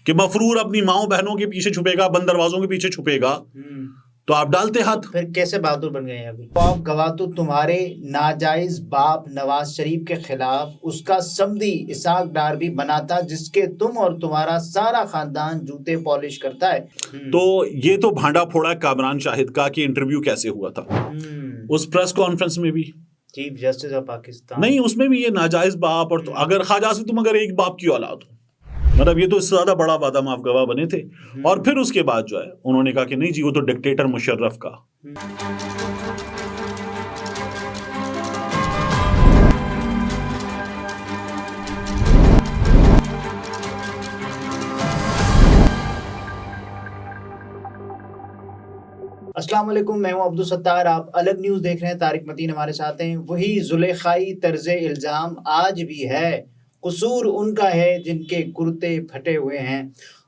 कि मफरूर अपनी माओ बहनों के पीछे छुपेगा, बंद दरवाजों के पीछे छुपेगा, तो आप डालते हाथ। फिर कैसे बहादुर बन गए अभी? आप गवाह तो तुम्हारे नाजायज बाप नवाज शरीफ के खिलाफ उसका समधी इसाक डार भी बना था, जिसके तुम और तुम्हारा सारा खानदान जूते पॉलिश करता है। तो ये तो भांडा फोड़ा कामरान शाहिद का कि इंटरव्यू कैसे हुआ था उस प्रेस कॉन्फ्रेंस में भी, चीफ जस्टिस ऑफ पाकिस्तान नहीं उसमें भी ये नाजायज बाप। और तो अगर ख्वाजा आसिफ तुम अगर एक बाप की औलाद हो, मतलब ये तो इससे ज्यादा बड़ा वादा माफ गवाह बने थे। और फिर उसके बाद जो है उन्होंने कहा कि नहीं जी वो तो डिक्टेटर मुशर्रफ का। अस्सलाम वालेकुम, मैं हूं अब्दुल सत्तार। आप अलग न्यूज़ देख रहे हैं। तारिक मतीन हमारे साथ हैं। वही जुलेखाई तर्ज इल्ज़ाम आज भी है, कसूर उनका है जिनके कुर्ते फटे हुए हैं।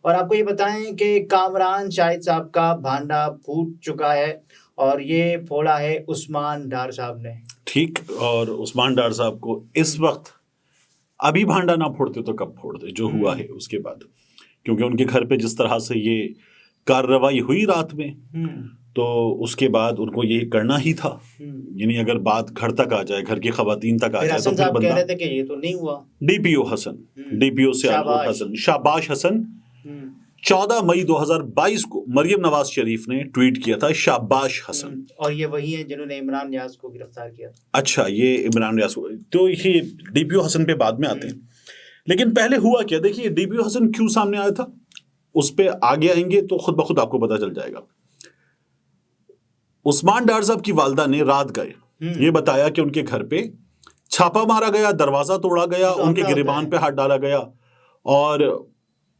और आपको ये बताएं कि कामरान शाहिद साहब का भांडा फूट चुका है और ये फोड़ा है उस्मान डार साहब ने। ठीक, और उस्मान डार साहब को इस वक्त अभी भांडा ना फोड़ते तो कब फोड़ते जो हुआ है उसके बाद, क्योंकि उनके घर पे जिस तरह से ये कार्रवाई हुई रात में, तो उसके बाद उनको ये करना ही था। यानी अगर बात घर तक आ जाए, घर की खवातीन तक आ जाए, तो फिर कह रहे थे कि ये तो नहीं हुआ। डीपीओ हसन, डीपीओ से हसन, शाबाश हसन 14 मई 2022 को मरियम नवाज शरीफ ने ट्वीट किया था, शाबाश हसन। और ये वही है जिन्होंने इमरान नियाज को गिरफ्तार किया। अच्छा, ये इमरान नियाज को, तो ये डीपीओ हसन पे बाद में आते हैं। लेकिन पहले हुआ क्या, देखिए डीपीओ हसन क्यों सामने आया था उस पे आगे आएंगे तो खुद ब खुद आपको पता चल जाएगा। उस्मान डार साहब की वालदा ने रात गए ये बताया कि उनके घर पे छापा मारा गया, दरवाजा तोड़ा गया, उनके गिरबान पे हाथ डाला गया और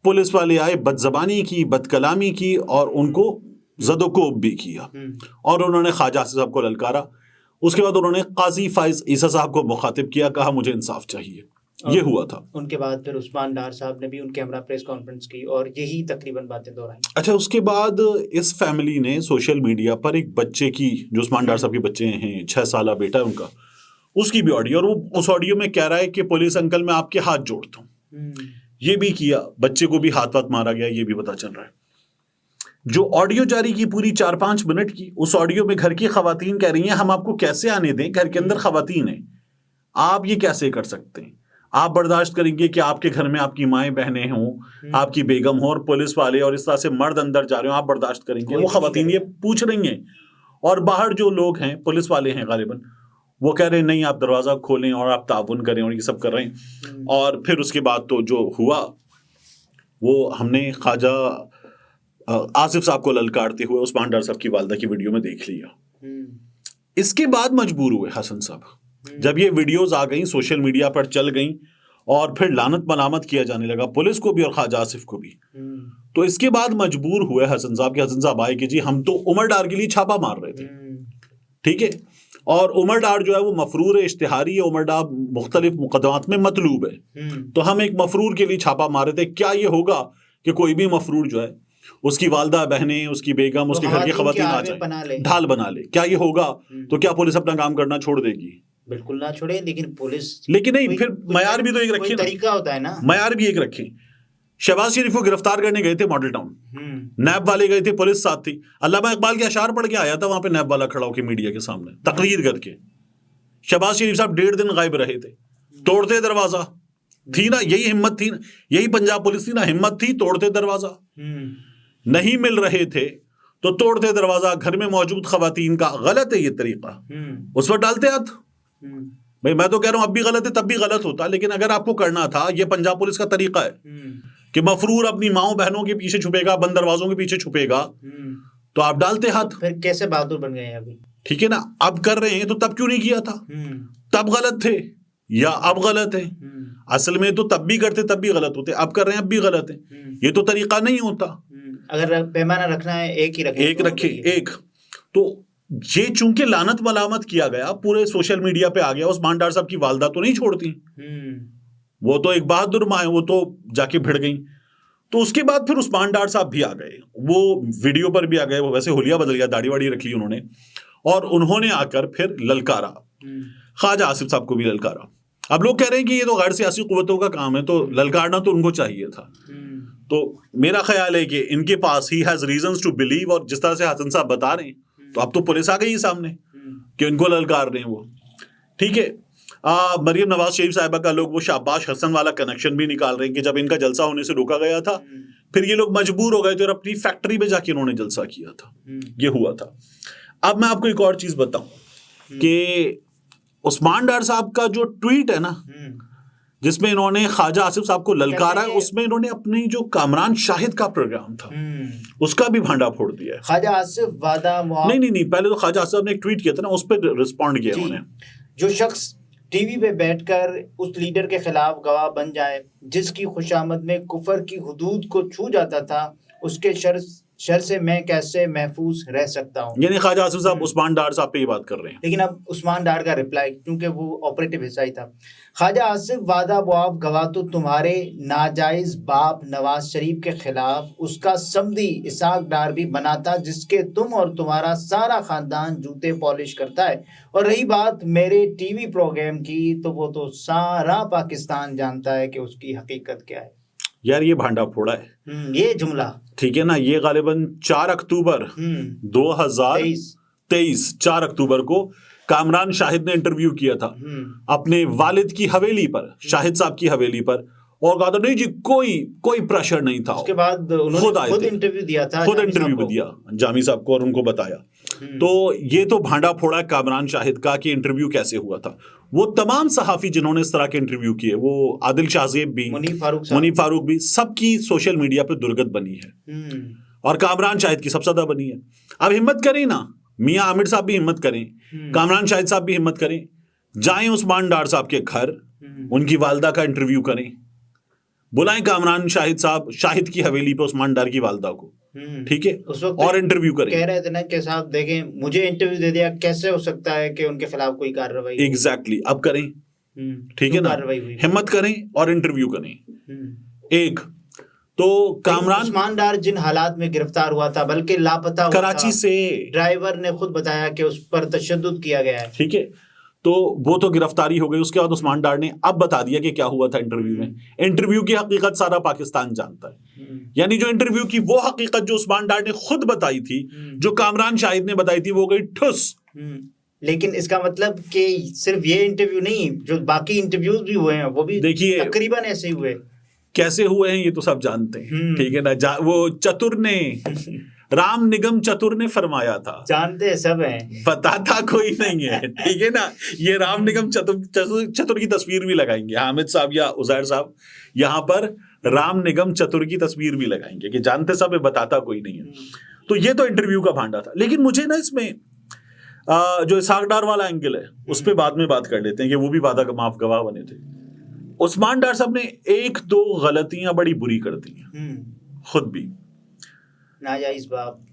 पुलिस वाले आए, बदजबानी की, बदकलामी की और उनको ज़दोकोब भी किया। और उन्होंने ख्वाजा आसिफ साहब को ललकारा। उसके बाद उन्होंने काजी फाइज ईसा साहब को मुखातिब किया, कहा मुझे इंसाफ चाहिए। ये हुआ था। उनके बाद फिर उस्मान डार साहब ने भी उनके हमरा प्रेस कॉन्फ्रेंस की और यही तकरीबन बातें दोहराई। अच्छा, उसके बाद इस फैमिली ने सोशल मीडिया पर एक बच्चे की, जो उस्मान डार साहब के बच्चे हैं, 6 साल बेटा है उनका, उसकी भी ऑडियो, और वो उस ऑडियो में कह रहा है कि पुलिस अंकल मैं आपके हाथ जोड़ता हूँ। ये भी किया, बच्चे को भी हाथ मारा गया, ये भी पता चल रहा है। जो ऑडियो जारी की पूरी 4-5 मिनट की, उस ऑडियो में घर की खवातीन कह रही हैं हम आपको कैसे आने दें, घर के अंदर खवातीन है, आप ये कैसे कर सकते हैं, आप बर्दाश्त करेंगे कि आपके घर में आपकी माएं बहनें हों, आपकी बेगम हो और पुलिस वाले और इस तरह से मर्द अंदर जा रहे हो, आप बर्दाश्त करेंगे? वो खवातीन ये पूछ रही हैं। और बाहर जो लोग हैं, पुलिस वाले हैं गालिबन, वो कह रहे हैं नहीं आप दरवाज़ा खोलें और आप ताउन करें, और ये सब कर रहे हैं। और फिर उसके बाद तो जो हुआ वो हमने ख्वाजा आसिफ साहब को ललकारते हुए उस्मान डार साहब की वालदा की वीडियो में देख लिया। इसके बाद मजबूर हुए हसन साहब, जब ये वीडियोस आ गई, सोशल मीडिया पर चल गई और फिर लानत मलामत किया जाने लगा पुलिस को भी और ख्वाजा आसिफ को भी, तो इसके बाद मजबूर हुए हसन साहब कि हसन साहब आए कि जी हम तो उमर डार के लिए छापा मार रहे थे, ठीक है, और उमर डार जो है वो मफरूर इश्तिहारी है, उमर डार मुख्तलिफ मुकदमात में मतलूब है, तो हम एक मफरूर के लिए छापा मार रहे थे। क्या ये होगा कि कोई भी मफरूर जो है उसकी वालदा बहनें, उसकी बेगम, उसके घर की खवातीन आ जाए, ढाल बना ले, क्या ये होगा? तो क्या पुलिस अपना काम करना छोड़ देगी? बिल्कुल ना छोड़े, लेकिन पुलिस, लेकिन नहीं, फिर मयार भी तो एक रखे, तरीका होता है ना, मयार भी एक रखे। शहबाज शरीफ को गिरफ्तार करने गए थे मॉडल टाउन, नैब वाले गए थे, पुलिस साथ थी। अल्लामा इकबाल के अशार पढ़ के आया था वहां पे नैब वाला खड़ा होकर मीडिया के सामने तकरीर करके। शहबाज शरीफ साहब 1.5 दिन गायब रहे थे, तोड़ते दरवाजा, थी ना यही हिम्मत थी, यही पंजाब पुलिस थी ना, हिम्मत थी, तोड़ते दरवाजा। नहीं मिल रहे थे तो तोड़ते दरवाजा, घर में मौजूद खवातीन का। गलत है ये तरीका, उस पर डालते हाथ। भाई मैं तो कह रहा हूं अब भी गलत है, तब भी गलत होता, लेकिन अगर आपको करना था, ये पंजाब पुलिस का तरीका है कि मफरूर अपनी माओ बहनों के पीछे छुपेगा, बंद दरवाजों के पीछे छुपेगा, तो आप डालते हाथ। फिर कैसे बहादुर बन गए अभी? ठीक है ना, अब कर रहे हैं तो तब क्यों नहीं किया था? तब गलत थे या अब गलत है? असल में तो तब भी करते तब भी गलत होते, अब कर रहे हैं अब भी गलत है। ये तो तरीका नहीं होता। अगर पैमाना रखना है एक ही रखे, एक रखे, एक। तो ये चूंकि लानत मलामत किया गया, पूरे सोशल मीडिया पे आ गया, उस्मान डार साहब की वालदा तो नहीं छोड़ती, वो तो एक बहादुर माँ है, वो तो जाके भिड़ गई। तो उसके बाद फिर उस्मान डार साहब भी आ गए, वो वीडियो पर भी आ गए, वो वैसे हुलिया बदल गया, दाढ़ी वाड़ी रख ली उन्होंने, और उन्होंने आकर फिर ललकारा, ख्वाजा आसिफ साहब को भी ललकारा। अब लोग कह रहे हैं कि ये तो गैर सियासी कुव्वतों का काम है, तो ललकारना तो उनको चाहिए था। तो मेरा ख्याल है कि इनके पास ही हैज रीजंस टू बिलीव, और जिस तरह से हसन साहब बता रहे हैं तो अब तो पुलिस आ गई है सामने कि उनको ललकार रहे हैं वो। ठीक है, मरियम नवाज शरीफ साहिबा का लोग वो शाबाश हसन वाला कनेक्शन भी निकाल रहे हैं कि जब इनका जलसा होने से रोका गया था फिर ये लोग मजबूर हो गए थे और अपनी फैक्ट्री में जाके इन्होंने जलसा किया था, ये हुआ था। अब मैं आपको एक और चीज बताऊं कि उस्मान डार साहब का जो ट्वीट है ना जिसमें इन्होंने ख्वाजा आसिफ साहब को ललकारा है, उसमें इन्होंने अपनी जो कामरान शाहिद का प्रोग्राम था उसका भी भांडा फोड़ दिया है। ख्वाजा आसिफ वादा नहीं, पहले तो ख्वाजा आसिफ साहब ने एक ट्वीट किया था ना, उस पर रिस्पॉन्ड किया उन्होंने। जो शख्स टीवी पे बैठकर उस लीडर के खिलाफ गवाह बन जाए जिसकी खुशामद में कुफर की हुदूद को छू जाता था, उसके शर से मैं कैसे महफूज रह सकता हूँ। यानी ख्वाजा आसिफ साहब उस्मान डार साहब पे ये बात कर रहे हैं। लेकिन अब उस्मान डार का रिप्लाई, क्योंकि वो ऑपरेटिव हिस्सा ही था, ख्वाजा आसिफ वादा मुआफ गवाह तो तुम्हारे नाजायज बाप नवाज शरीफ के खिलाफ उसका समधी इसाक डार भी बना था जिसके तुम और तुम्हारा सारा खानदान जूते पॉलिश करता है। और रही बात मेरे टीवी प्रोग्राम की, तो वो तो सारा पाकिस्तान जानता है कि उसकी हकीकत क्या है। यार ये भांडा फोड़ा है ये जुमला, ठीक है ना। ये गालिबन 4 अक्टूबर 2023 4 अक्टूबर को कामरान शाहिद ने इंटरव्यू किया था अपने वालिद की हवेली पर, शाहिद साहब की हवेली पर, और कहा था नहीं जी कोई प्रेशर नहीं था। उसके बाद उन्होंने खुद इंटरव्यू दिया था, खुद इंटरव्यू दिया जामी साहब को और उनको बताया। तो ये तो भांडा फोड़ा कामरान शाहिद का कि इंटरव्यू कैसे हुआ था। वो तमाम सहाफी जिन्होंने इस तरह के इंटरव्यू किए, वो आदिल शाहजेब भी, मुनीफ फारूक भी, सबकी सोशल मीडिया पे दुर्गत बनी है और कामरान शाहिद की सबसे ज्यादा बनी है। अब हिम्मत करें ना, मियां आमिर साहब भी हिम्मत करें, कामरान शाहिद साहब भी हिम्मत करें, जाएं उस्मान डार साहब के घर, उनकी वालदा का इंटरव्यू करें, बुलाएं कामरान शाहिद साहब शाहिद की हवेली पे उस्मान डार की वालदा को, ठीक है, उस वक्त और इंटरव्यू करें। कह रहे थे ना कि साहब देखें मुझे इंटरव्यू दे दिया, कैसे हो सकता है कि उनके खिलाफ कोई कार्रवाई। एग्जैक्टली, अब करें, ठीक है ना, हिम्मत करें और इंटरव्यू करें। एक तो कामरान उस्मान डार जिन हालात में गिरफ्तार हुआ था, बल्कि लापता हुआ कराची से, ड्राइवर ने खुद बताया कि उस पर तशद्दुद किया गया है, ठीक है, तो वो तो गिरफ्तारी हो गई। उसके बाद उस्मान डार ने अब बता दिया कि क्या हुआ था इंटरव्यू में। इंटरव्यू की हकीकत सारा पाकिस्तान जानता है, यानी जो इंटरव्यू की वो हकीकत जो उस्मान डार ने खुद बताई थी, जो कामरान शाहिद ने बताई थी, वो गई ठुस। लेकिन इसका मतलब कि सिर्फ ये इंटरव्यू नहीं, जो बाकी इंटरव्यूज भी हुए हैं वो भी देखिए तकरीबन ऐसे ही हुए। कैसे हुए हैं ये तो सब जानते हैं, ठीक है ना। वो चतुर ने राम निगम चतुर ने फरमाया था, जानते सब हैं, बताता कोई नहीं है, ठीक है ना। ये राम निगम चतुर की तस्वीर भी लगाएंगे हामिद साहब या उजैर साहब, यहाँ पर राम निगम चतुर की तस्वीर भी लगाएंगे कि जानते सब है, बताता कोई नहीं है। तो ये तो इंटरव्यू का भांडा था। लेकिन मुझे ना इसमें जो इसाक डार वाला एंगल है उस पर बाद में बात कर लेते हैं कि वो भी वादा का माफ गवाह बने थे। उस्मान डार साहब ने 1-2 गलतियां बड़ी बुरी कर दी खुद भी, नाजायज बाप।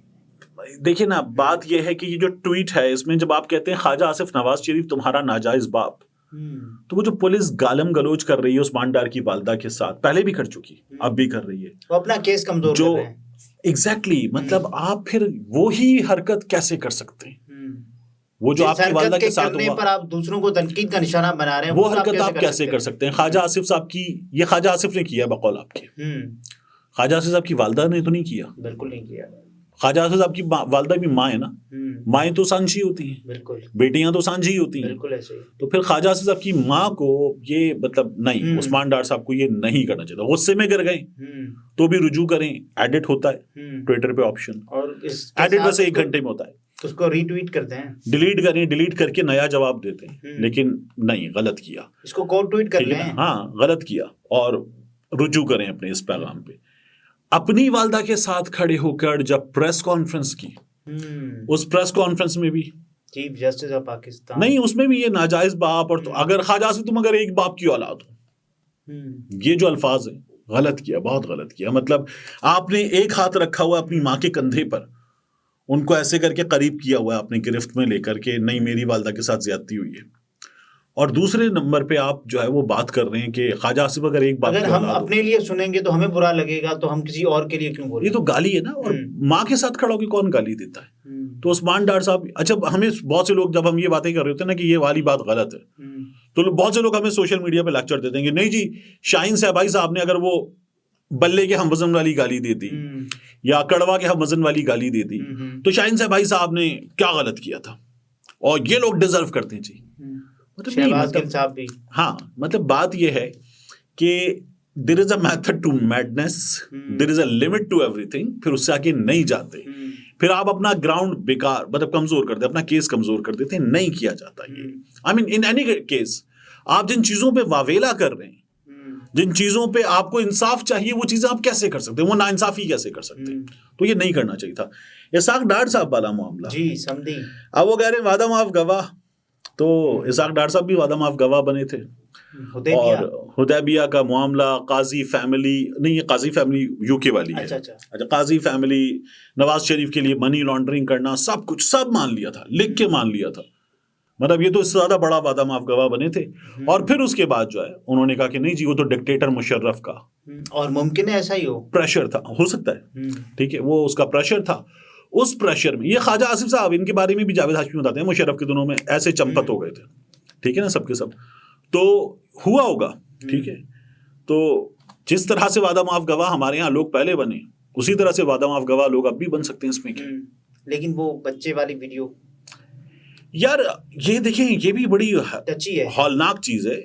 देखिए ना, बात यह है कि ये जो ट्वीट है इसमें जब आप कहते हैं ख्वाजा आसिफ नवाज शरीफ तुम्हारा नाजायज बाप, तो वो जो पुलिस गालम गलोच कर रही है उस्मान डार की वालदा के साथ, पहले भी कर चुकी, अब भी कर रही है, वो अपना केस कमजोर जो कर रहे हैं। एग्जैक्टली मतलब आप फिर वो ही हरकत कैसे कर सकते हैं? वो जो आपकी वालदा के साथ हुआ, पर आप दूसरों को तनकीद का निशाना बना रहे हैं, वो हरकत आप कैसे कर सकते हैं? ख्वाजा आसिफ साहब की, ये ख्वाजा आसिफ ने किया बकौल आपके, ख्वाजा आसिफ साहब की वालदा ने तो नहीं किया, बिल्कुल नहीं किया। ख्वाजा आसिफ साहब की वालदा भी माँ है ना, माएँ तो सांझी होती हैं, बिल्कुल, बेटियां तो सांझी होती हैं, बिल्कुल ऐसे ही। तो फिर ख्वाजा आसिफ साहब की माँ को ये मतलब नहीं, उस्मान डार साहब को ये नहीं करना चाहिए। गुस्से में गिर गए तो भी रुजू करें, एडिट होता है ट्विटर पे ऑप्शन, और एडिट वैसे 1 घंटे में होता है, उसको रीट्वीट करते हैं, डिलीट करें, डिलीट करके नया जवाब देते हैं। लेकिन नहीं, गलत किया, इसको कोड ट्वीट कर लें, हाँ गलत किया, और रुजू करें अपने इस पैगाम पे। अपनी वालदा के साथ खड़े होकर जब प्रेस कॉन्फ्रेंस की, उस प्रेस कॉन्फ्रेंस में भी चीफ जस्टिस ऑफ पाकिस्तान नहीं, उसमें भी ये नाजायज बाप, और तो अगर ख्वाजा से तुम अगर एक बाप की औलाद हो, ये जो अल्फाज है, गलत किया, बहुत गलत किया। मतलब आपने एक हाथ रखा हुआ अपनी माँ के कंधे पर, उनको ऐसे करके करीब किया हुआ है अपने गिरफ्त में लेकर के, नहीं मेरी वालदा के साथ ज्यादती हुई है, और दूसरे नंबर पे आप जो है वो बात कर रहे हैं कि ख्वाजा आसिफ अगर एक बात, अगर हम अपने लिए सुनेंगे तो हमें बुरा लगेगा, तो हम किसी और के लिए क्यों बोलें? ये तो गाली है ना, और माँ के साथ खड़ा होकर कौन गाली देता है? तो उस्मान डार साहब, अच्छा हमें बहुत से लोग जब हम ये बातें कर रहे होते हैं ना कि ये वाली बात गलत है, तो बहुत से लोग हमें सोशल मीडिया पे लेक्चर देते हैं कि नहीं जी, शाहीन सहबाई साहब ने अगर वो बल्ले के हमवजन वाली गाली दे दी या कड़वा के हमवजन वाली गाली दे दी तो शाहीन सहबाई साहब ने क्या गलत किया था और ये लोग डिजर्व करते हैं जी। मतलब नहीं, मतलब हाँ, मतलब बात ये है कि there is a method to madness, there is a limit to everything. फिर उससे आगे नहीं जाते, फिर आप अपना ग्राउंड बेकार मतलब कमजोर कर देते, अपना केस कमजोर कर देते हैं। नहीं किया जाता ये। I mean in any case आप जिन चीजों पे वावेला कर रहे हैं, जिन चीजों पे आपको इंसाफ चाहिए, वो चीजें आप कैसे कर सकते हैं, वो नाइंसाफी कैसे कर सकते हैं? तो ये नहीं करना चाहिए था। इसाक डार साहब वाला मामला जी समझी। अब वो कह रहे हैं वादा माफ गवाह, तो इसाक डार साहब भी वादा माफ गवाह बने थे। और हुदैबिया का मामला, काजी फैमिली, नहीं ये काजी फैमिली यूके वाली है। अच्छा, काजी फैमिली, नवाज शरीफ के लिए मनी लॉन्ड्रिंग करना, सब कुछ सब मान लिया था, लिख के मान लिया था। मतलब ये तो इससे ज्यादा बड़ा वादा माफ गवाह बने थे। और फिर उसके बाद जो है उन्होंने कहा कि नहीं जी, वो तो डिक्टेटर मुशर्रफ का, और मुमकिन है ऐसा ही हो, प्रेशर था, हो सकता है, ठीक है, वो उसका प्रेशर था। उस प्रेशर में ये ख्वाजा आसिफ साहब, इनके बारे में भी जावेद हाशमी बताते हैं, मुशर्रफ के दिनों में ऐसे चंपत हो गए थे, ठीक है ना, सबके सब। तो हुआ होगा, ठीक है। तो जिस तरह से वादा माफ गवाह हमारे यहाँ लोग पहले बने, उसी तरह से वादा माफ गवाह लोग अब भी बन सकते हैं इसमें क्या। लेकिन वो बच्चे वाली वीडियो यार, ये देखें, ये भी बड़ी टची है, हौलनाक चीज है।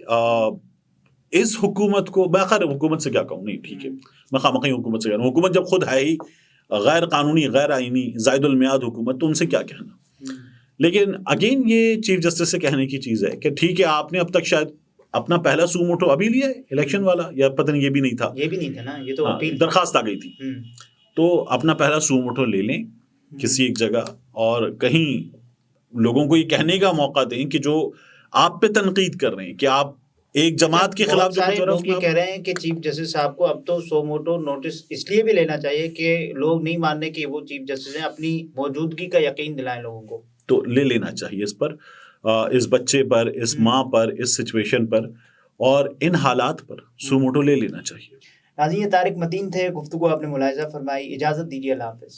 इस हुकूमत को, मैं खैर हुकूमत से क्या कहूँ, नहीं ठीक है, मैं खामखी हुकूमत से कह रहा हूँ। हुकूमत जब खुद है ही गैर कानूनी, गैर आईनी, जायदुल मियाद हुकूमत, तो उनसे क्या कहना। लेकिन अगेन ये चीफ जस्टिस से कहने की चीज है कि ठीक है, आपने अब तक शायद अपना पहला सू मोटो अभी लिया है इलेक्शन वाला, या पता नहीं, ये भी नहीं था, ये भी नहीं था ना, ये तो अपील दरखास्त आ गई थी। तो अपना पहला सू मोटो ले लें किसी एक जगह, और कहीं लोगों को ये कहने का मौका दें कि जो आप पे तनकीद कर रहे हैं कि आप एक जमात के खिलाफ जो लोग ये कह रहे हैं कि चीफ जस्टिस साहब को अब तो सो मोटो नोटिस इसलिए भी लेना चाहिए कि लोग नहीं मानने कि वो चीफ जस्टिस हैं, अपनी मौजूदगी का यकीन दिलाएं लोगों को। तो ले लेना चाहिए इस पर, इस बच्चे पर, इस माँ पर, इस सिचुएशन पर और इन हालात पर सो मोटो ले लेना चाहिए। नाज़रीन, ये तारिक मतीन थे, गुफ्तगू आपने मुलाहिजा फरमाई। इजाज़त दीजिए, अल्लाह हाफ़िज़।